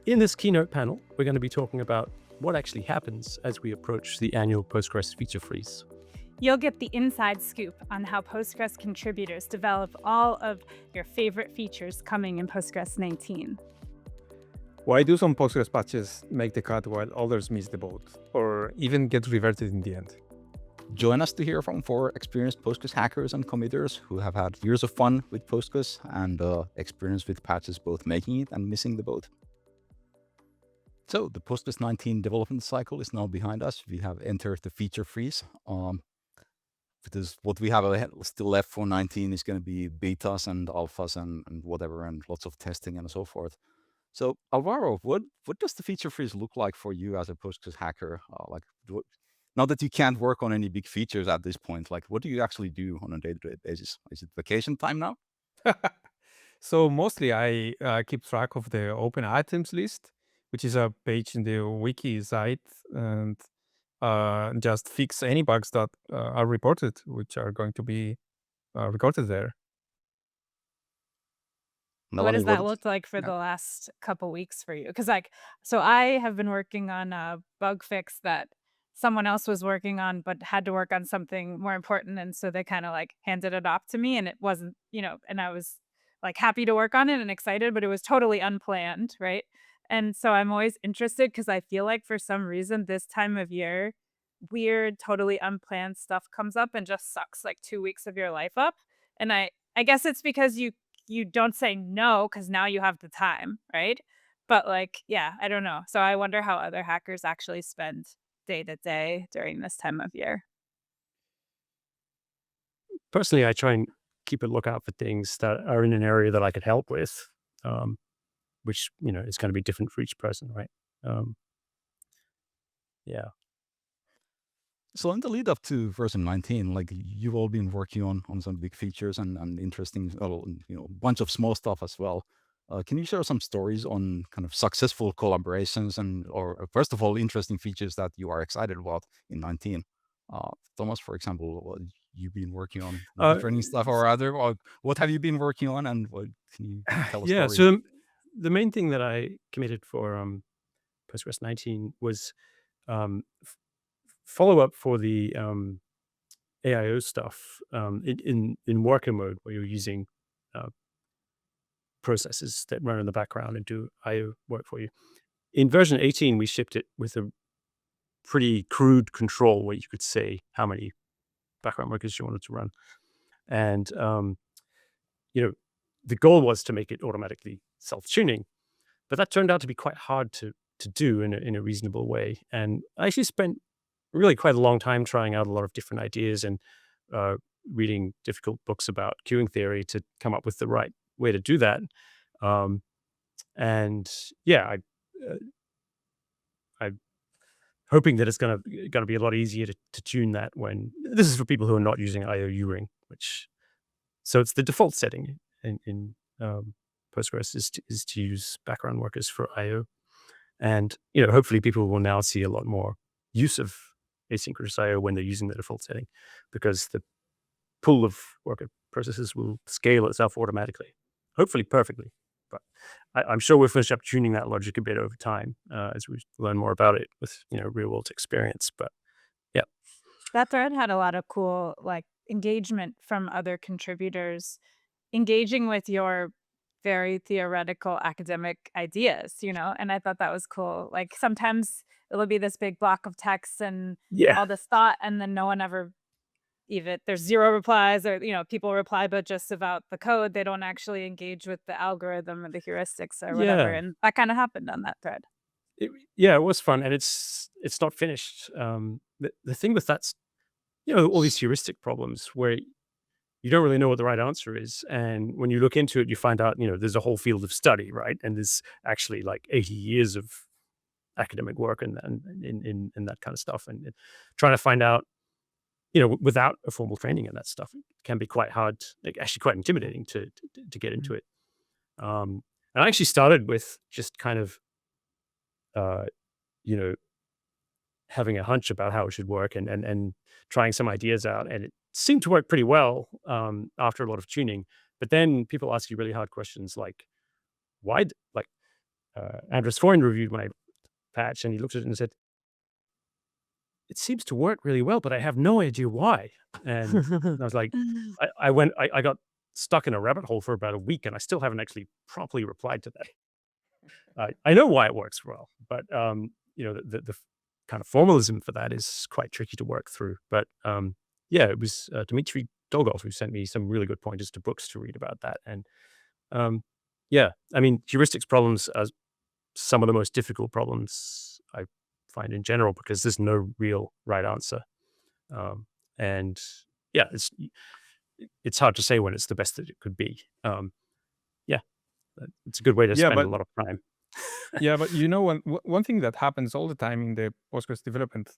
In this keynote panel, we're going to be talking about what actually happens as we approach the annual Postgres feature freeze. You'll get the inside scoop on how Postgres contributors develop all of your favorite features coming in Postgres 19. Why do some Postgres patches make the cut while others miss the boat, or even get reverted in the end? Join us to hear from 4 experienced Postgres hackers and committers who have had years of fun with Postgres and experience with patches both making it and missing the boat. So the Postgres 19 development cycle is now behind us. We have entered the feature freeze. Because what we have still left for 19 is going to be betas and alphas and whatever, and lots of testing and so forth. So Álvaro, what does the feature freeze look like for you as a Postgres hacker? Now that you can't work on any big features at this point, like what do you actually do on a day-to-day basis? Is it vacation time now? So mostly I keep track of the open items list, which is a page in the wiki site, and just fix any bugs that are reported, which are going to be recorded there. What Melanie, does that look like for the last couple weeks for you? Because so I have been working on a bug fix that someone else was working on, but had to work on something more important, and so they kind of like handed it off to me, and it wasn't, and I was like happy to work on it and excited, but it was totally unplanned, right? And so I'm always interested because I feel like for some reason this time of year, weird, totally unplanned stuff comes up and just sucks like 2 weeks of your life up. And I guess it's because you don't say no because now you have the time, right? But like, yeah, I don't know. So I wonder how other hackers actually spend day to day during this time of year. Personally, I try and keep a lookout for things that are in an area that I could help with, which, is going to be different for each person, right? Yeah. So in the lead up to version 19, like you've all been working on some big features and interesting, bunch of small stuff as well. Can you share some stories on kind of successful collaborations or first of all, interesting features that you are excited about in 19? Thomas, for example, what you've been working on training stuff or other, or what have you been working on, and what can you tell us? Yeah. So the main thing that I committed for Postgres 19 was follow up for the AIO stuff in worker mode, where you're using processes that run in the background and do IO work for you. In version 18, we shipped it with a pretty crude control where you could say how many background workers you wanted to run. And, the goal was to make it automatically self-tuning, but that turned out to be quite hard to do in a reasonable way. And I actually spent really quite a long time trying out a lot of different ideas and reading difficult books about queuing theory to come up with the right way to do that. And yeah, I'm hoping that it's gonna be a lot easier to tune that when this is for people who are not using IO U-ring, so it's the default setting in Postgres is to use background workers for IO, and hopefully people will now see a lot more use of asynchronous IO when they're using the default setting, because the pool of worker processes will scale itself automatically, hopefully perfectly. But I'm sure we'll finish up tuning that logic a bit over time as we learn more about it with real world experience. But yeah, That thread had a lot of cool like engagement from other contributors, engaging with your very theoretical academic ideas, and I thought that was cool. Like sometimes it'll be this big block of text and all this thought, and then no one ever even there's zero replies, or people reply but just about the code. They don't actually engage with the algorithm or the heuristics or whatever, yeah, and that kind of happened on that thread. it was fun, and it's not finished. The thing with that's all these heuristic problems where you don't really know what the right answer is, and when you look into it, you find out there's a whole field of study, right? And there's actually like 80 years of academic work and in that kind of stuff, and trying to find out without a formal training in that stuff, it can be quite hard, like actually quite intimidating to get into it. And I actually started with just kind of, uh, you know, having a hunch about how it should work and trying some ideas out, and it seemed to work pretty well after a lot of tuning. But then people ask you really hard questions like, why, Andres Foreign reviewed my patch, and he looked at it and said, "It seems to work really well, but I have no idea why." And I was like, I got stuck in a rabbit hole for about a week, and I still haven't actually properly replied to that. I know why it works well, but the kind of formalism for that is quite tricky to work through. But yeah, it was Dmitry Dolgov who sent me some really good pointers to books to read about that. And yeah, I mean, heuristics problems are some of the most difficult problems I find in general because there's no real right answer. And yeah, it's hard to say when it's the best that it could be. Yeah, it's a good way to Yeah, spend a but lot of time. yeah, but one thing that happens all the time in the Postgres development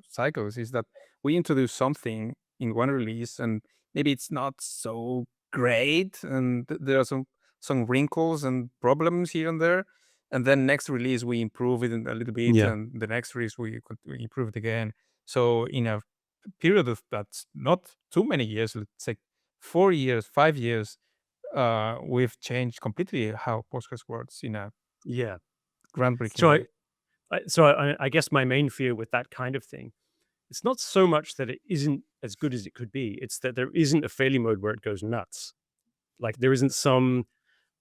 cycles is that we introduce something in one release, and maybe it's not so great, and there are some wrinkles and problems here and there, and then next release we improve it a little bit, Yeah. and the next release we improve it again. So in a period of that's not too many years, let's say 4 years, 5 years, we've changed completely how Postgres works in a Yeah. groundbreaking So way. I guess my main fear with that kind of thing, it's not so much that it isn't as good as it could be. It's that there isn't a failure mode where it goes nuts. Like there isn't some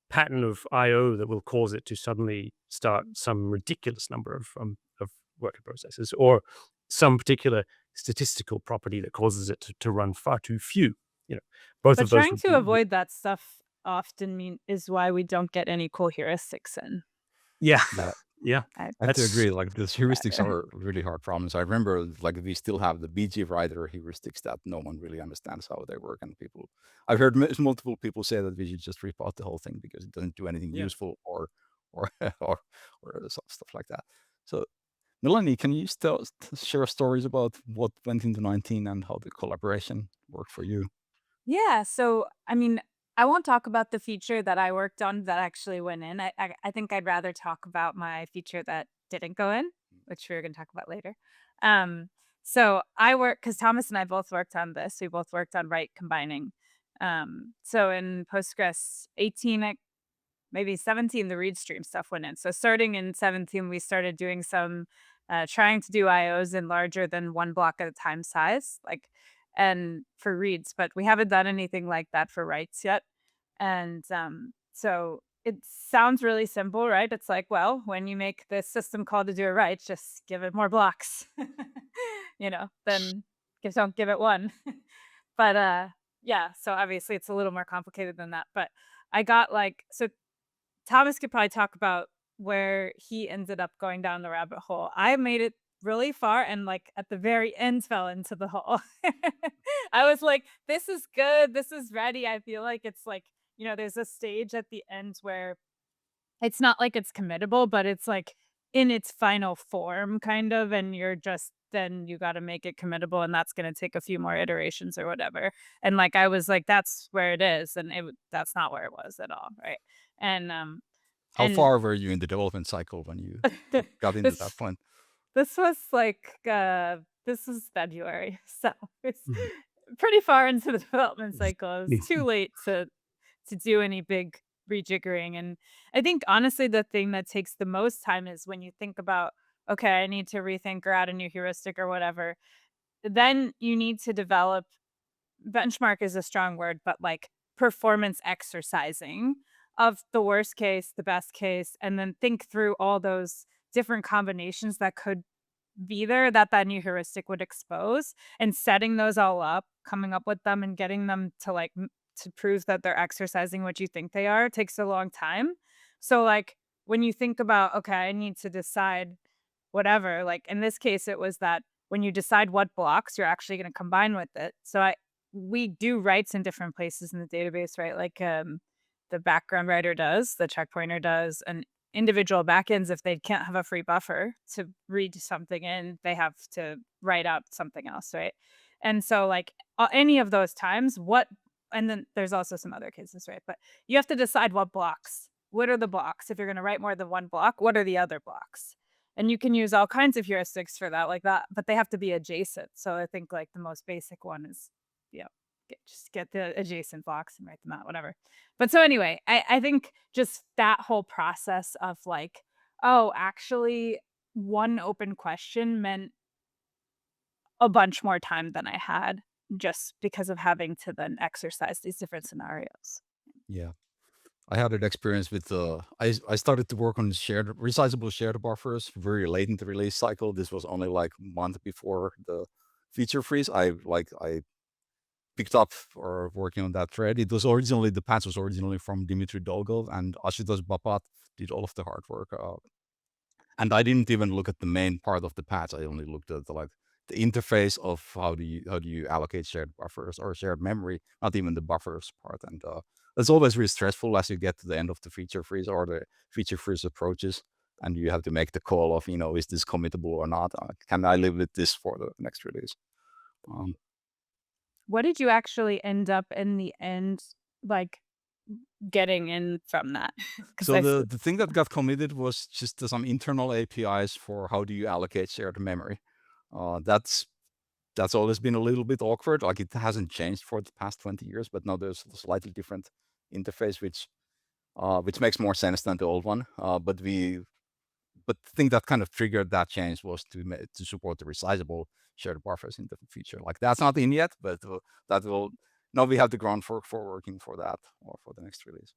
pattern of I/O that will cause it to suddenly start some ridiculous number of worker processes, or some particular statistical property that causes it to run far too few. Both But of those trying would to be, avoid that stuff often is why we don't get any cool heuristics in. yeah, Yeah, yeah. I, I have to That's agree. Like the heuristics are really hard problems. I remember, like we still have the BG writer heuristics that no one really understands how they work, and I've heard multiple people say that we should just rip out the whole thing because it doesn't do anything Yeah. useful or or stuff like that. So, Melanie, can you still share stories about what went into 19 and how the collaboration worked for you? Yeah, so I mean, I won't talk about the feature that I worked on that actually went in. I think I'd rather talk about my feature that didn't go in, which we're going to talk about later. Um, so I work because Thomas and I both worked on this. We both worked on write combining. So in Postgres 18, maybe 17, the read stream stuff went in. So starting in 17, we started doing some trying to do IOs in larger than one block at a time size, like and for reads, but we haven't done anything like that for writes yet. And so it sounds really simple, right? It's like, well, when you make this system call to do a write, just give it more blocks, then don't give it one. But yeah, so obviously it's a little more complicated than that. But I got so Thomas could probably talk about where he ended up going down the rabbit hole. I made it really far and at the very end fell into the hole. I was like, this is good. This is ready. I feel like it's there's a stage at the end where it's not like it's committable, but it's in its final form kind of, and then you got to make it committable, and that's going to take a few more iterations or whatever. And I was like, that's where it is, and that's not where it was at all, right? And How and far were you in the development cycle when you got into that this point? this was this is February, so it's Mhm. pretty far into the development cycle. It's too late to do any big rejiggering. And I think honestly, the thing that takes the most time is when you think about, okay, I need to rethink or add a new heuristic or whatever. Then you need to develop benchmark is a strong word, but performance exercising of the worst case, the best case, and then think through all those different combinations that could be there that new heuristic would expose, and setting those all up, coming up with them and getting them to to prove that they're exercising what you think they are takes a long time. So when you think about, okay, I need to decide whatever, in this case it was that when you decide what blocks you're actually going to combine with it. So we do writes in different places in the database, right? The background writer does, the checkpointer does, and individual backends, if they can't have a free buffer to read something in, they have to write out something else, right? And so any of those times, and then there's also some other cases, right? But you have to decide what blocks. What are the blocks? If you're going to write more than one block, what are the other blocks? And you can use all kinds of heuristics for that, but they have to be adjacent. So I think the most basic one is, just get the adjacent blocks and write them out, whatever. But so anyway, I think just that whole process of like, oh, actually one open question meant a bunch more time than I had just because of having to then exercise these different scenarios. Yeah. I had an experience with I started to work on resizable shared buffers very late in the release cycle. This was only like a month before the feature freeze. I picked up or working on that thread. It was originally, the patch was originally from Dmitry Dolgov, and Ashutosh Bapat did all of the hard work. And I didn't even look at the main part of the patch. I only looked at the interface of how do you allocate shared buffers or shared memory, not even the buffers part. And it's always really stressful as you get to the end of the feature freeze or the feature freeze approaches, and you have to make the call of, is this committable or not? Can I live with this for the next release? What did you actually end up in the end, like getting in from that? So the thing that got committed was just some internal APIs for how do you allocate shared memory. That's always been a little bit awkward. Like, it hasn't changed for the past 20 years, but now there's a slightly different interface, which makes more sense than the old one. But the thing that kind of triggered that change was to support the resizable shared buffers in the future. Like, that's not in yet, but that will, now we have the groundwork for working for that or for the next release.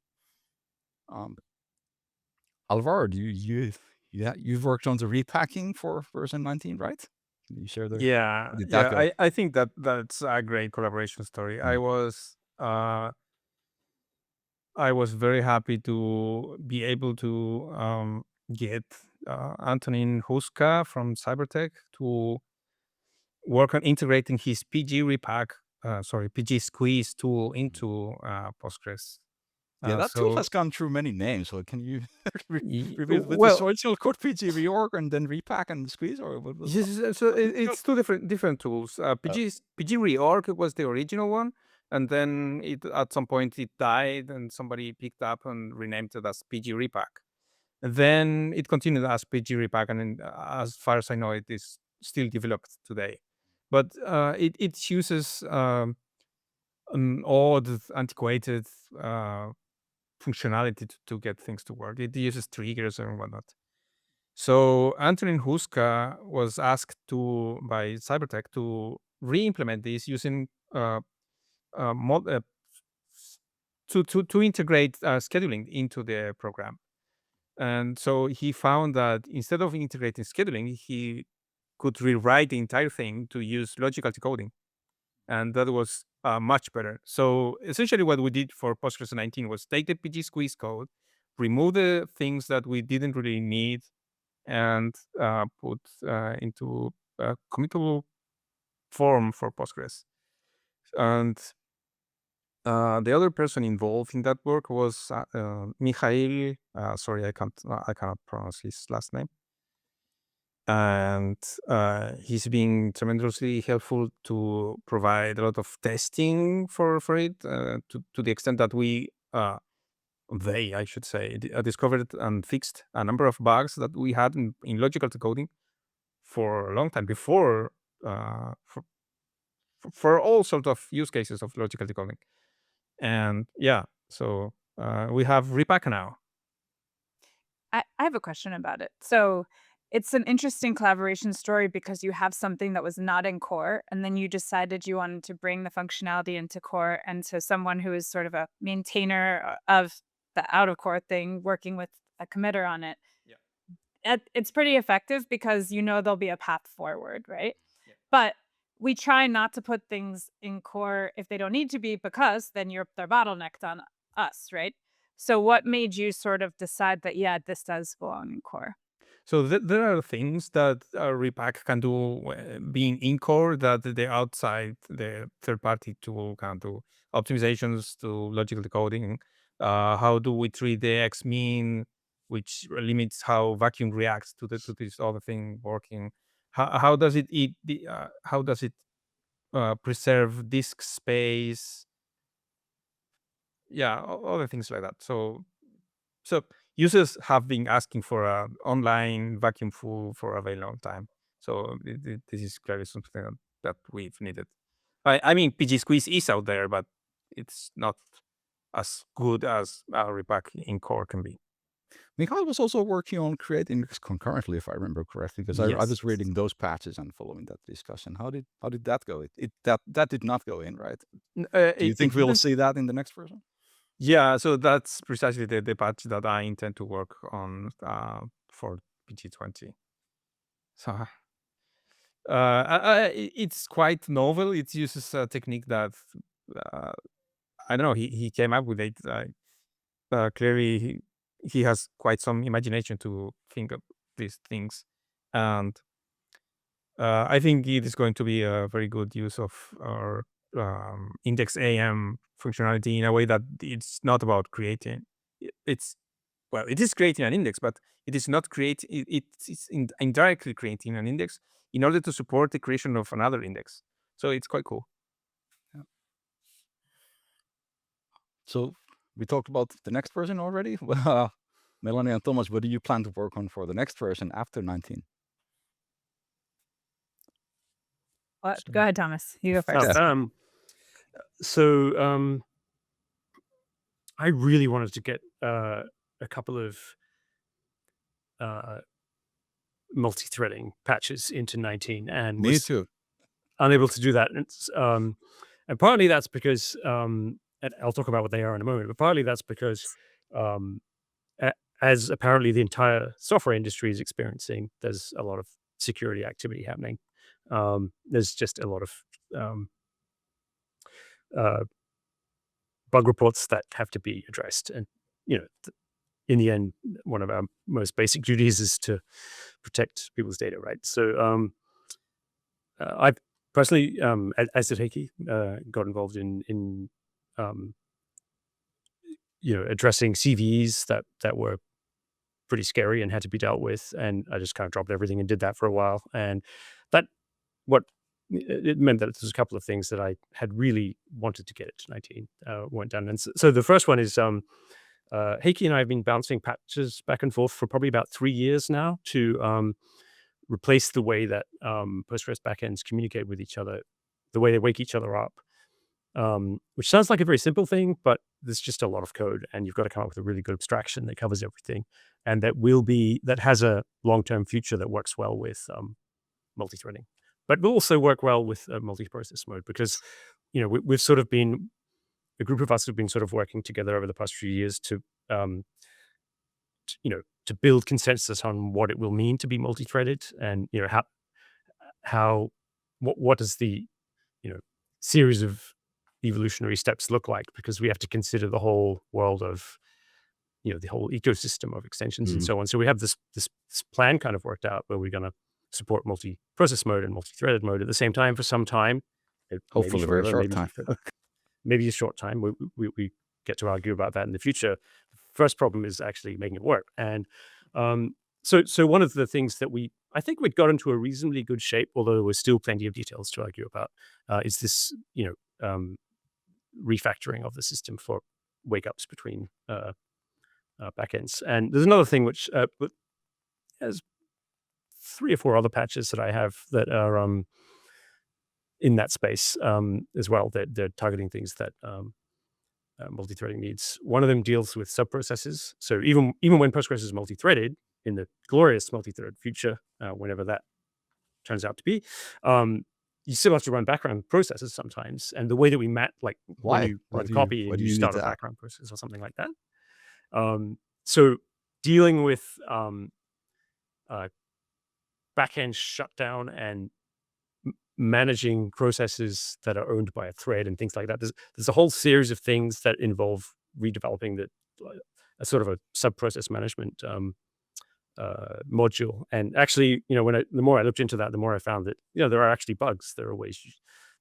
Álvaro, you've worked on the repacking for version 19, right? Can you share Yeah, how did that go? I think that's a great collaboration story. I was very happy to be able to get Antonin Huska from Cybertech to work on integrating his PG squeeze tool into Postgres. Yeah, that tool so has gone through many names. So can you y- reveal with well, the original code PG reorg and then repack and squeeze, or what was yes, so it's two different tools. PG reorg was the original one, and then at some point it died, and somebody picked up and renamed it as PG repack. And then it continued as PG repack, and then, as far as I know, it is still developed today. But it uses an old, antiquated functionality to get things to work. It uses triggers and whatnot. So Antonin Huska was asked by Cybertech to re-implement this using to integrate scheduling into the program. And so he found that instead of integrating scheduling, he could rewrite the entire thing to use logical decoding, and that was much better. So essentially, what we did for Postgres 19 was take the PG squeeze code, remove the things that we didn't really need, and put into a committable form for Postgres. And the other person involved in that work was Mikhail. Sorry, I cannot pronounce his last name. And he's been tremendously helpful to provide a lot of testing for it, to the extent that I should say, discovered and fixed a number of bugs that we had in logical decoding for a long time before, for all sorts of use cases of logical decoding. And so we have repack now. I have a question about it. So it's an interesting collaboration story because you have something that was not in core, and then you decided you wanted to bring the functionality into core, and to someone who is sort of a maintainer of the out of core thing, working with a committer on it. Yeah. It's pretty effective because there'll be a path forward, right? Yeah. But we try not to put things in core if they don't need to be, because then they're bottlenecked on us, right? So what made you sort of decide that, this does belong in core? So there are things that repack can do being in core that the third-party tool can do. Optimizations to logical decoding. How do we treat the X-mean, which limits how vacuum reacts to this other thing working? How does it preserve disk space? Yeah, other things like that. So users have been asking for an online vacuum full for a very long time. So this is clearly something that we've needed. I mean, PG Squeeze is out there, but it's not as good as repack in core can be. Mikhail was also working on create index concurrently, if I remember correctly, because I was reading those patches and following that discussion. How did that go? That did not go in, right? Do you think we'll see that in the next version? Yeah, so that's precisely the patch that I intend to work on for PG20. So it's quite novel. It uses a technique that I don't know. He came up with it. Clearly, he has quite some imagination to think of these things, and I think it is going to be a very good use of our index AM functionality in a way that it's not about creating. It is creating an index, but it is not it's indirectly creating an index in order to support the creation of another index. So it's quite cool. Yeah. So we talked about the next version already. Well, Melanie and Thomas, what do you plan to work on for the next version after 19? Go ahead, Thomas. You go first. So I really wanted to get a couple of multi-threading patches into 19, and Me too. Unable to do that. And partly that's because, and I'll talk about what they are in a moment, but partly that's because as apparently the entire software industry is experiencing, there's a lot of security activity happening. There's just a lot of bug reports that have to be addressed. And, in the end, one of our most basic duties is to protect people's data, right? So I personally, as did Heikki, got involved in addressing CVEs that were pretty scary and had to be dealt with. And I just kind of dropped everything and did that for a while. And it meant that there's a couple of things that I had really wanted to get it to 19 weren't done. And so the first one is Heikki and I have been bouncing patches back and forth for probably about 3 years now to replace the way that Postgres backends communicate with each other, the way they wake each other up, which sounds like a very simple thing, but there's just a lot of code, and you've got to come up with a really good abstraction that covers everything, and that has a long-term future that works well with multi-threading, but will also work well with multi-process mode, because we've sort of been a group of us have been sort of working together over the past few years to build consensus on what it will mean to be multi-threaded, and what does the series of evolutionary steps look like, because we have to consider the whole world of the whole ecosystem of extensions and so on. So we have this plan kind of worked out where we're going to support multi-process mode and multi-threaded mode at the same time for some time. Hopefully a very short time. Maybe a short time. We get to argue about that in the future. First problem is actually making it work. And so one of the things that I think we got into a reasonably good shape, although there was still plenty of details to argue about, is this refactoring of the system for wake ups between backends. And there's another thing which has 3 or 4 other patches that I have that are in that space as well. They're targeting things that multi-threading needs. One of them deals with subprocesses. So even when Postgres is multi-threaded, in the glorious multi-thread future, whenever that turns out to be, you still have to run background processes sometimes. And the way that we map, like Why? when you run copy and you start a that? background process or something like that. So dealing with backend shutdown and managing processes that are owned by a thread and things like that. There's a whole series of things that involve redeveloping a sort of a sub-process management module. And actually, the more I looked into that, the more I found that there are actually bugs. There are ways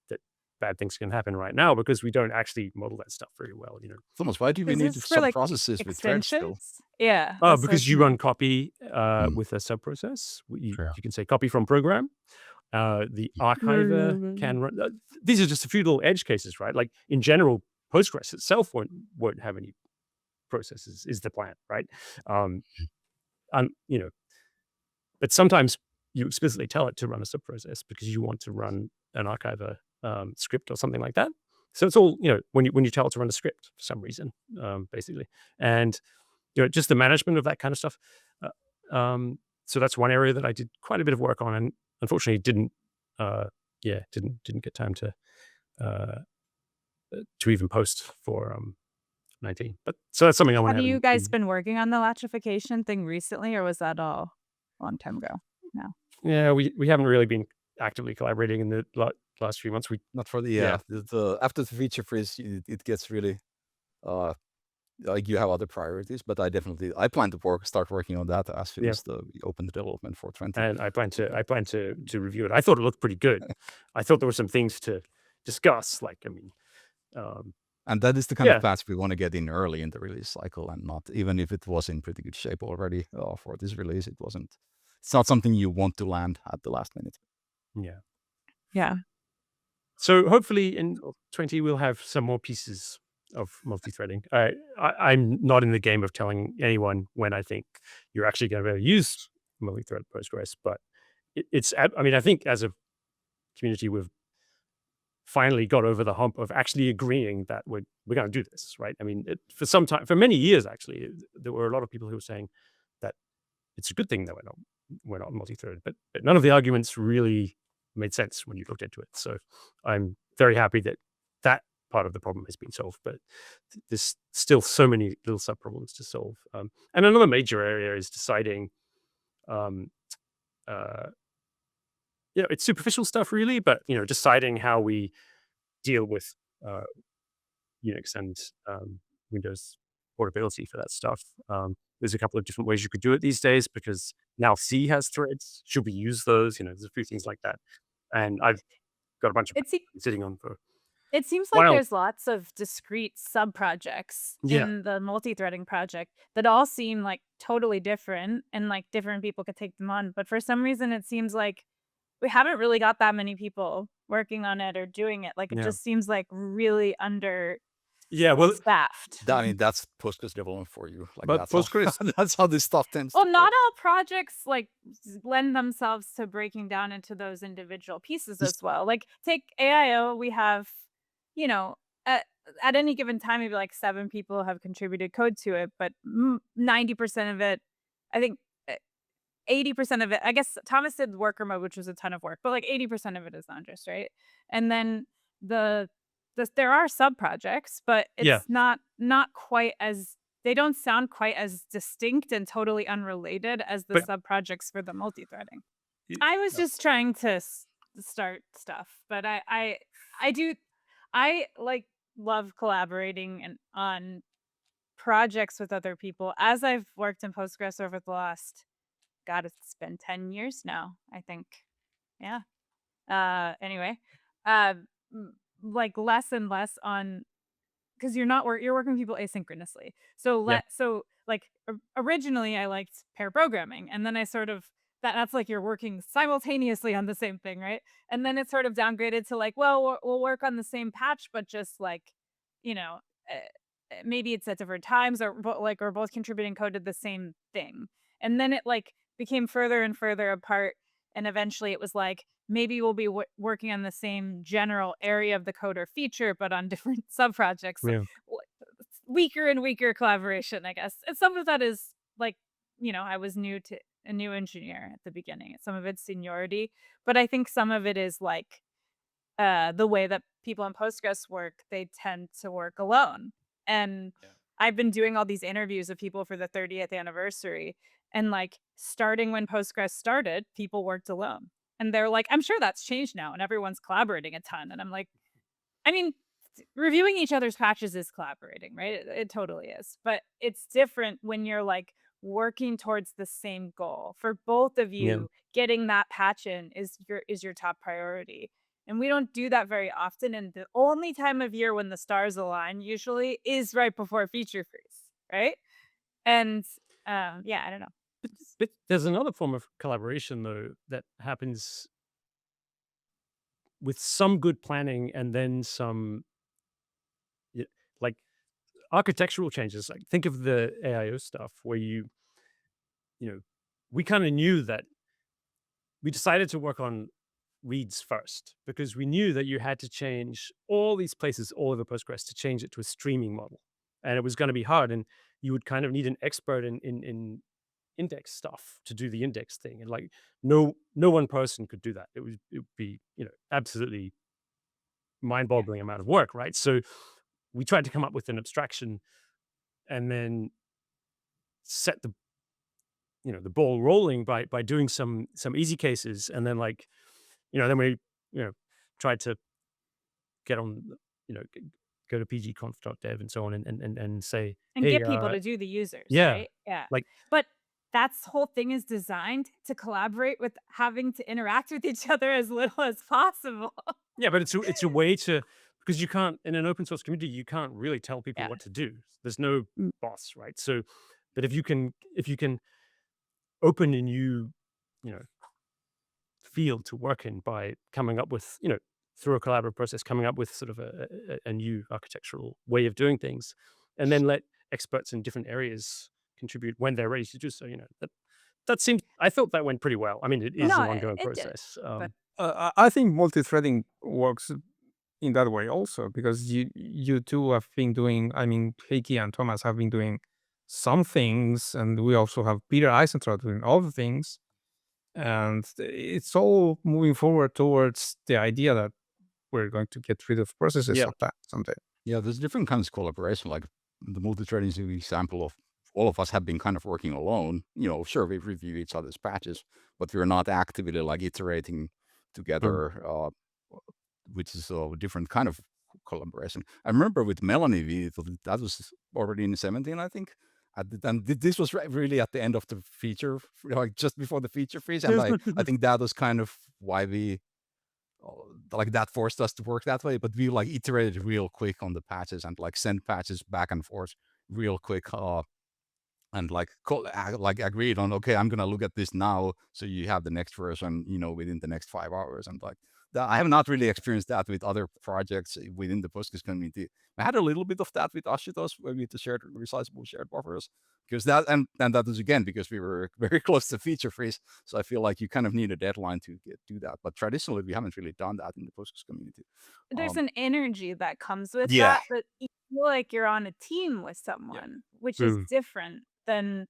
that bad things can happen right now because we don't actually model that stuff very well. Thomas, why do we need sub-processes with threads still? Yeah. Because you run copy with a sub-process. You can say copy from program. The archiver can run. These are just a few little edge cases, right? Like in general, Postgres itself won't have any processes. Is the plan, right? But sometimes you explicitly tell it to run a subprocess because you want to run an archiver script or something like that. So it's all, when you tell it to run a script for some reason, basically. And, just the management of that kind of stuff. So that's one area that I did quite a bit of work on, and unfortunately didn't get time to even post for 19. But so that's something I want Have to you guys been working on the latchification thing recently, or was that all a long time ago? No. Yeah, we haven't really been actively collaborating in the last few months. Not for the Yeah. after the feature freeze, it gets really like you have other priorities. But I plan to start working on that as soon Yeah. as we open the development for 20. And I plan to review it. I thought it looked pretty good. I thought there were some things to discuss. Like, And that is the kind Yeah. of patch we want to get in early in the release cycle, and not even if it was in pretty good shape already for this release. It's not something you want to land at the last minute. yeah. Yeah. So hopefully in 20 we'll have some more pieces of multi-threading. I'm not in the game of telling anyone when I think you're actually going to be able to use multi-threaded Postgres, but I think as a community we've finally got over the hump of actually agreeing that we're going to do this, right? I mean, for many years actually, there were a lot of people who were saying that it's a good thing that we're not multi-threaded, but none of the arguments really made sense when you looked into it. So I'm very happy that part of the problem has been solved, but there's still so many little sub problems to solve. And another major area is deciding, it's superficial stuff really, but deciding how we deal with Unix and Windows portability for that stuff. There's a couple of different ways you could do it these days, because now C has threads. Should we use those? There's a few things like that. And I've got a bunch of sitting on for. It seems like Wow. there's lots of discrete sub-projects Yeah. in the multi-threading project that all seem like totally different, and like different people could take them on. But for some reason, it seems like we haven't really got that many people working on it or doing it. Like it Yeah. just seems like really under Yeah, well, staffed. I mean, that's Postgres development for you. Like, But that's Postgres- that's how this stuff tends. Well, to not work. all projects like lend themselves to breaking down into those individual pieces as well. Like take AIO, we have, at any given time, maybe like 7 people have contributed code to it, but 90% of it, I think 80% of it, I guess Thomas did worker mode, which was a ton of work, but like 80% of it is Andres, right? And then there are sub projects, but it's not quite as, they don't sound quite as distinct and totally unrelated as the sub projects for the multi-threading. I was just trying to start stuff, but I like love collaborating on projects with other people. As I've worked in Postgres over the last, God, it's been 10 years now, I think. Yeah. Anyway, like less and less on, because you're working with people asynchronously. So originally I liked pair programming, and then I sort of that's like you're working simultaneously on the same thing, right? And then it sort of downgraded to like, well, we'll work on the same patch, but just like, maybe it's at different times, or we're both contributing code to the same thing. And then it like became further and further apart, and eventually it was like, maybe we'll be working on the same general area of the code or feature, but on different sub projects. Yeah. Weaker and weaker collaboration, I guess. And some of that is like, I was a new engineer at the beginning. Some of it's seniority, but I think some of it is like the way that people in Postgres work. They tend to work alone. And I've been doing all these interviews of people for the 30th anniversary, and like starting when Postgres started, people worked alone. And they're like, I'm sure that's changed now and everyone's collaborating a ton. And I'm like, I mean, reviewing each other's patches is collaborating, right? It totally is. But it's different when you're like working towards the same goal. For both of you, getting that patch in is your top priority. And we don't do that very often. And the only time of year when the stars align usually is right before feature freeze, right? And I don't know. But there's another form of collaboration though that happens with some good planning and then some like architectural changes. Like think of the AIO stuff where we kind of knew that we decided to work on reads first, because we knew that you had to change all these places all over Postgres to change it to a streaming model, and it was going to be hard, and you would kind of need an expert in index stuff to do the index thing, and like no one person could do that. It would be absolutely mind-boggling amount of work, right? So we tried to come up with an abstraction, and then set the the ball rolling by doing some easy cases, and then then we tried to get on go to pgconf.dev and so on, and say, And hey, get people to do the users, yeah, right? Yeah. like But that's whole thing is designed to collaborate with having to interact with each other as little as possible. yeah, but it's a way to, because you can't, in an open source community, you can't really tell people Yeah. what to do. There's no boss, right? So, but if you can open a new field to work in by coming up with through a collaborative process, coming up with sort of a new architectural way of doing things, and then let experts in different areas contribute when they're ready to do so. That seems, I thought that went pretty well. I mean, it is No, an ongoing it did, process. but I think multi-threading works in that way also, because you two have been doing, I mean, Heikki and Thomas have been doing some things, and we also have Peter Eisentraut doing other things, and it's all moving forward towards the idea that we're going to get rid of processes Yeah. someday. Yeah, there's different kinds of collaboration. Like the multi-threading is an example of all of us have been kind of working alone. Sure, we review each other's patches, but we're not actively like iterating together, which is a different kind of collaboration. I remember with Melanie, that was already in 17, I think. At the time, this was really at the end of the feature, like just before the feature freeze, and I think that was kind of why we like that forced us to work that way. But we like iterated real quick on the patches and like sent patches back and forth real quick, and like agreed on, okay, I'm gonna look at this now, so you have the next version within the next 5 hours. And like that, I have not really experienced that with other projects within the Postgres community. I had a little bit of that with Ashutosh, where we had the resizable shared buffers, because that and that was again because we were very close to feature freeze. So I feel like you kind of need a deadline to do that. But traditionally, we haven't really done that in the Postgres community. there's an energy that comes with Yeah. that you feel like you're on a team with someone, which is different than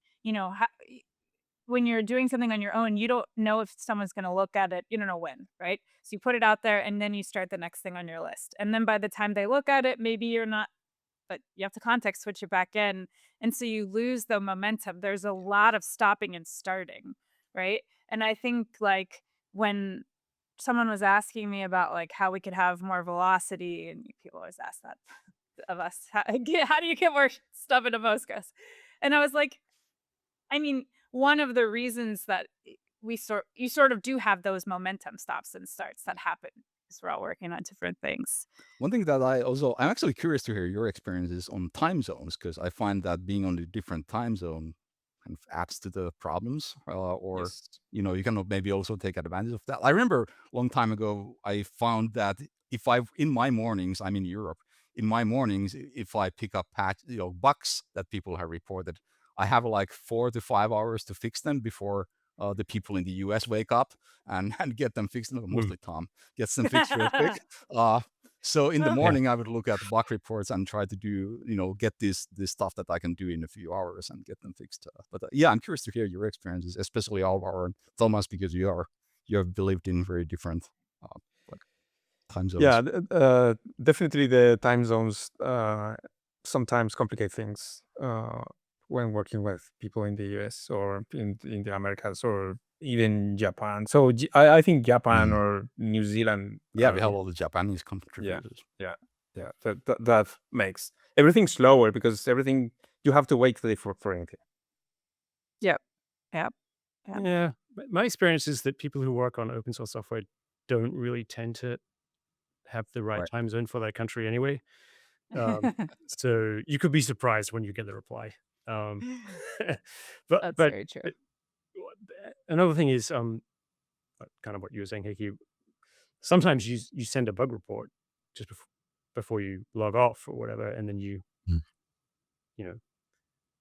when you're doing something on your own. You don't know if someone's going to look at it. You don't know when, right? So you put it out there, and then you start the next thing on your list. And then by the time they look at it, maybe you're not, but you have to context switch it back in. And so you lose the momentum. There's a lot of stopping and starting, right? And I think like when someone was asking me about like how we could have more velocity, and people always ask that of us, how do you get more stuff into Postgres? And I was like, I mean, one of the reasons that you sort of do have those momentum stops and starts that happen is we're all working on different things. One thing that I'm actually curious to hear your experiences on time zones, because I find that being on a different time zone kind of adds to the problems, or Yes. you can maybe also take advantage of that. I remember a long time ago, I found that in my mornings, I'm in Europe, in my mornings, if I pick up bugs that people have reported, I have like 4 to 5 hours to fix them before the people in the US wake up and get them fixed. Mostly Tom gets them fixed real quick. So in the morning, I would look at the bug reports and try to do, get this stuff that I can do in a few hours and get them fixed. But yeah, I'm curious to hear your experiences, especially Álvaro and Thomas, because you have lived in very different like time zones. Yeah, definitely the time zones sometimes complicate things when working with people in the US or in the Americas or even Japan. So I think Japan or New Zealand. Yeah, we have all the Japanese contributors. Yeah. That makes everything slower, because everything you have to wait for anything. Yep. Yeah, my experience is that people who work on open source software don't really tend to have the right time zone for their country anyway. So you could be surprised when you get the reply. That's very true. Another thing is kind of what you were saying, Heikki. Sometimes you send a bug report just before you log off or whatever, and then you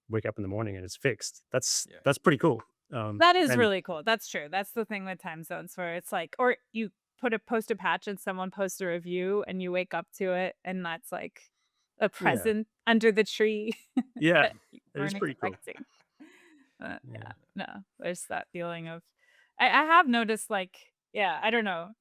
wake up in the morning and it's fixed. That's pretty cool. That is really cool. That's true. That's the thing with time zones, where it's like, or you post a patch and someone posts a review and you wake up to it and that's like a present under the tree Yeah, that you it is weren't pretty cool. expecting. Yeah. Yeah, no, there's that feeling of I have noticed like, yeah, I don't know,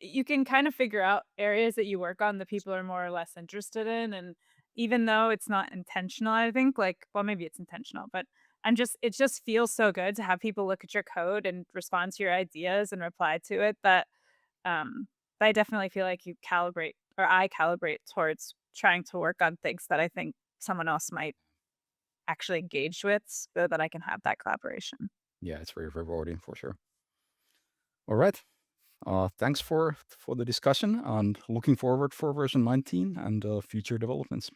you can kind of figure out areas that you work on that people are more or less interested in. And even though it's not intentional, I think like, well, maybe it's intentional, but it just feels so good to have people look at your code and respond to your ideas and reply to it that I definitely feel like I calibrate towards trying to work on things that I think someone else might actually engage with so that I can have that collaboration. Yeah, it's very rewarding for sure. All right. Thanks for the discussion, and looking forward for version 19 and future developments.